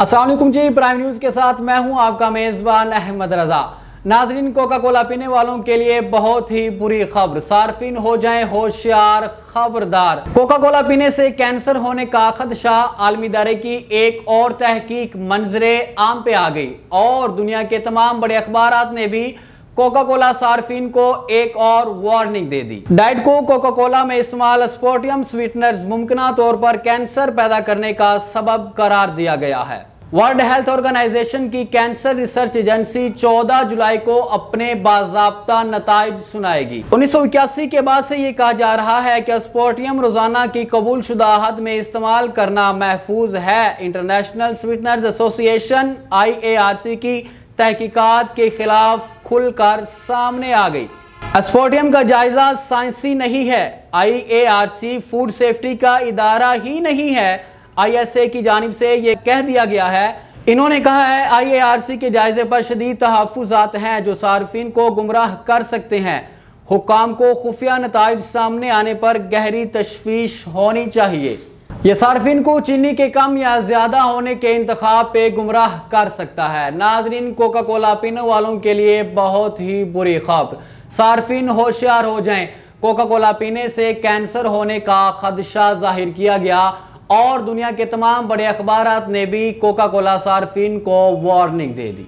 अस्सलाम वालेकुम जी, prime news के साथ मैं हूं आपका मेजबान अहमद रजा। नाजरीन, कोका कोला पीने वालों के लिए बहुत ही बुरी खबर। सार्फिन हो जाएं होशियार, खबरदार। कोका कोला पीने से कैंसर होने का खदशा। आलमी इदारे की एक और तहकीक मंजरे आम पे आ गई और दुनिया के तमाम बड़े अखबारात ने भी कोका कोला सार्फिन को एक और वार्निंग दे दी। डाइट को कोका कोला में इस्तेमाल स्पोर्टियम स्वीटनर्स मुमकिन तौर पर कैंसर पैदा करने का सबब करार दिया गया है। वर्ल्ड हेल्थ ऑर्गेनाइजेशन की कैंसर रिसर्च एजेंसी 14 जुलाई को अपने बाज़ाब्ता नताइज सुनाएगी। 1981 के बाद से ये कहा जा रहा है कि स्पोर्टियम रोजाना की कबूल शुदा हद में इस्तेमाल करना महफूज है। इंटरनेशनल स्वीटनर्स एसोसिएशन IARC की तहकीकात के खिलाफ खुलकर सामने आ गई। स्पोर्टियम का जायजा साइंसी नहीं है। IARC फूड सेफ्टी का इदारा ही नहीं है। ISA की जानिब से ये कह दिया गया है। इन्होंने कहा है IARC के जायजे पर शदीद तहफ़्फ़ुज़ात हैं जो सार्फिन को गुमराह कर सकते हैं। हुक्काम को खुफिया नताइज सामने आने पर गहरी तशवीश होनी चाहिए। यह सार्फिन को चीनी के कम या ज्यादा होने के इंतखाब पे गुमराह कर सकता है। नाजरीन, कोका कोला पीने वालों के लिए बहुत ही बुरी खबर। सार्फिन होशियार हो जाएं। कोका कोला पीने से कैंसर होने का खदशा जाहिर किया गया और दुनिया के तमाम बड़े अखबारात ने भी कोका कोला सार्फिन को वार्निंग दे दी।